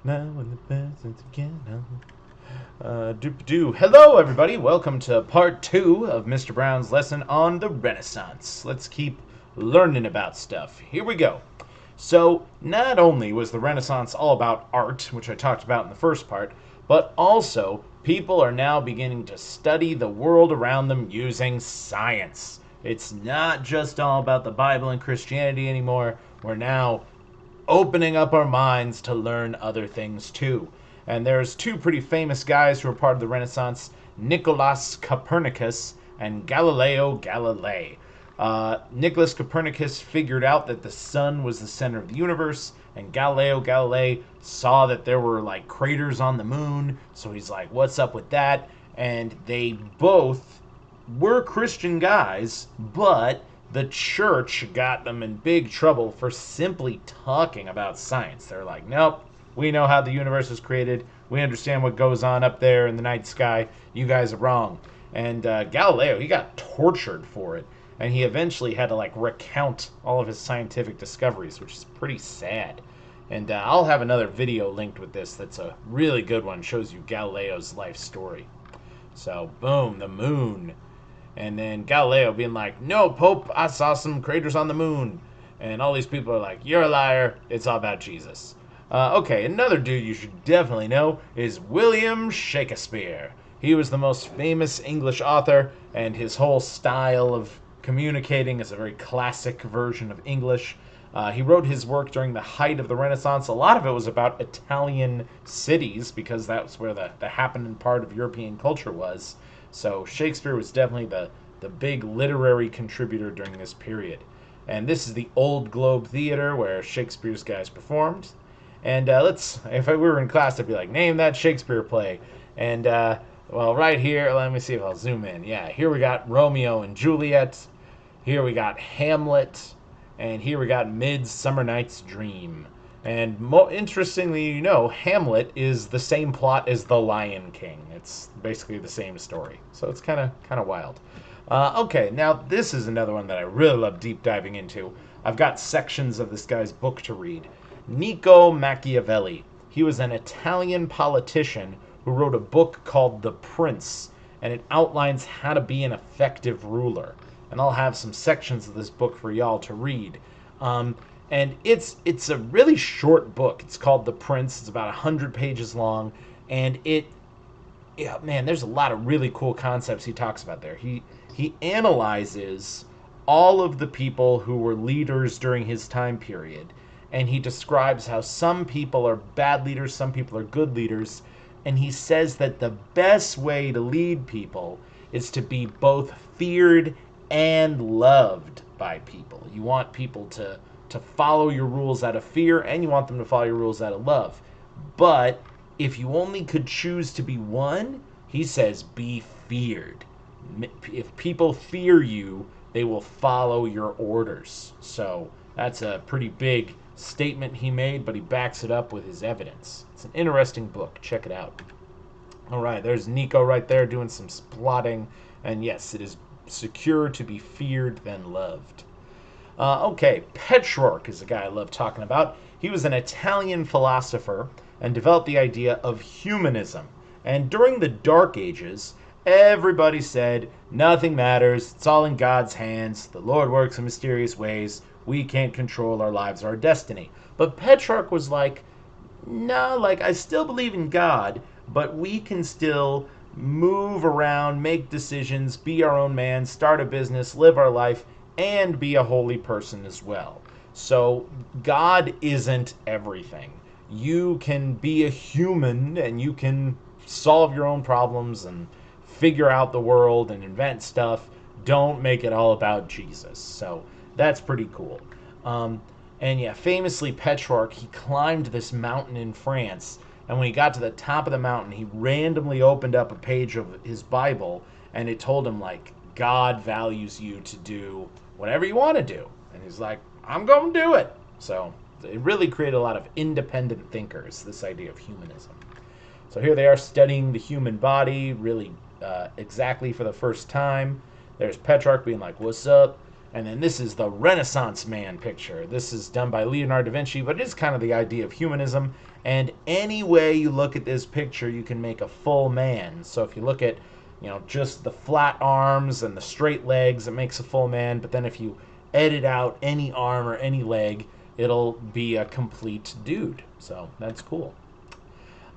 Now when the peasants again. Hello, everybody. Welcome to part 2 of Mr. Brown's lesson on the Renaissance. Let's keep learning about stuff. Here we go. So, not only was the Renaissance all about art, which I talked about in the first part, but also people are now beginning to study the world around them using science. It's not just all about the Bible and Christianity anymore. We're now opening up our minds to learn other things too. And there's two pretty famous guys who are part of the Renaissance, Nicholas Copernicus and Galileo Galilei. Nicholas Copernicus figured out that the sun was the center of the universe, and Galileo Galilei saw that there were like craters on the moon, so he's like, what's up with that? And they both were Christian guys, but the church got them in big trouble for simply talking about science. They're like, nope, we know how the universe was created. We understand what goes on up there in the night sky. You guys are wrong. And Galileo, he got tortured for it. And he eventually had to like recount all of his scientific discoveries, which is pretty sad. And I'll have another video linked with this that's a really good one. Shows you Galileo's life story. So, boom, the moon. And then Galileo being like, no, Pope, I saw some craters on the moon. And all these people are like, you're a liar. It's all about Jesus. Okay, another dude you should definitely know is William Shakespeare. He was the most famous English author, and his whole style of communicating is a very classic version of English. He wrote his work during the height of the Renaissance. A lot of it was about Italian cities, because that's where the happening part of European culture was. So Shakespeare was definitely the big literary contributor during this period. And this is the Old Globe Theater where Shakespeare's guys performed. And if we were in class, I'd be like, name that Shakespeare play. And, well, right here, let me see if I'll zoom in. Yeah, here we got Romeo and Juliet. Here we got Hamlet. And here we got Midsummer Night's Dream. And interestingly, Hamlet is the same plot as The Lion King. It's basically the same story. So it's kind of wild. Okay, now this is another one that I really love deep diving into. I've got sections of this guy's book to read. Niccolo Machiavelli. He was an Italian politician who wrote a book called The Prince, and it outlines how to be an effective ruler. And I'll have some sections of this book for y'all to read. And it's a really short book. It's called The Prince. It's about 100 pages long, and there's a lot of really cool concepts he talks about there. He analyzes all of the people who were leaders during his time period, and he describes how some people are bad leaders, some people are good leaders, and he says that the best way to lead people is to be both feared and loved by people. You want people to follow your rules out of fear, and you want them to follow your rules out of love. But if you only could choose to be one, he says be feared. If people fear you, they will follow your orders. So that's a pretty big statement he made, but he backs it up with his evidence. It's an interesting book. Check it out. All right, there's Nico right there doing some plotting. And yes, it is secure to be feared than loved. Okay, Petrarch is a guy I love talking about. He was an Italian philosopher and developed the idea of humanism. And during the Dark Ages, everybody said, nothing matters, it's all in God's hands, the Lord works in mysterious ways, we can't control our lives or our destiny. But Petrarch was like, no, I still believe in God, but we can still move around, make decisions, be our own man, start a business, live our life, and be a holy person as well. So God isn't everything. You can be a human and you can solve your own problems and figure out the world and invent stuff. Don't make it all about Jesus. So that's pretty cool. And yeah, famously Petrarch, he climbed this mountain in France, and when he got to the top of the mountain, he randomly opened up a page of his Bible, and it told him God values you to do whatever you want to do. And he's like, I'm going to do it. So it really created a lot of independent thinkers, this idea of humanism. So here they are studying the human body really exactly for the first time. There's Petrarch being like, what's up? And then this is the Renaissance man picture. This is done by Leonardo da Vinci, but it is kind of the idea of humanism. And any way you look at this picture, you can make a full man. So if you look at, just the flat arms and the straight legs, it makes a full man. But then if you edit out any arm or any leg, it'll be a complete dude. So that's cool.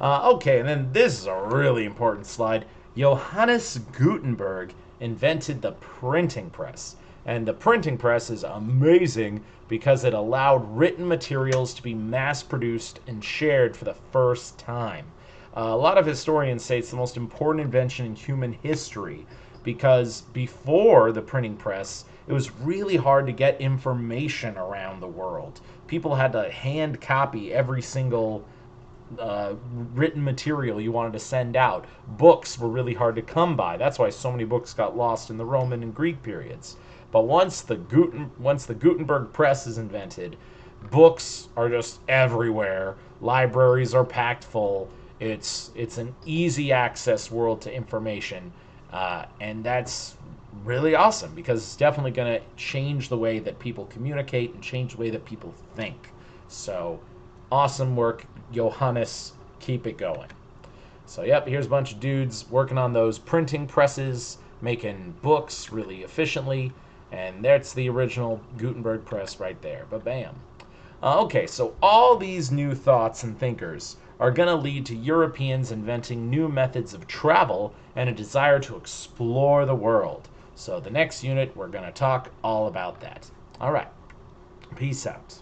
Okay, and then this is a really important slide. Johannes Gutenberg invented the printing press. And the printing press is amazing because it allowed written materials to be mass produced and shared for the first time. A lot of historians say it's the most important invention in human history because before the printing press, it was really hard to get information around the world. People had to hand copy every single written material you wanted to send out. Books were really hard to come by. That's why so many books got lost in the Roman and Greek periods. But once the Gutenberg press is invented, books are just everywhere. Libraries are packed full. It's an easy access world to information, and that's really awesome because it's definitely going to change the way that people communicate and change the way that people think. So, awesome work, Johannes. Keep it going. So, yep, here's a bunch of dudes working on those printing presses, making books really efficiently. And that's the original Gutenberg press right there. Ba-bam. Okay, so all these new thoughts and thinkers are going to lead to Europeans inventing new methods of travel and a desire to explore the world. So the next unit, we're going to talk all about that. All right. Peace out.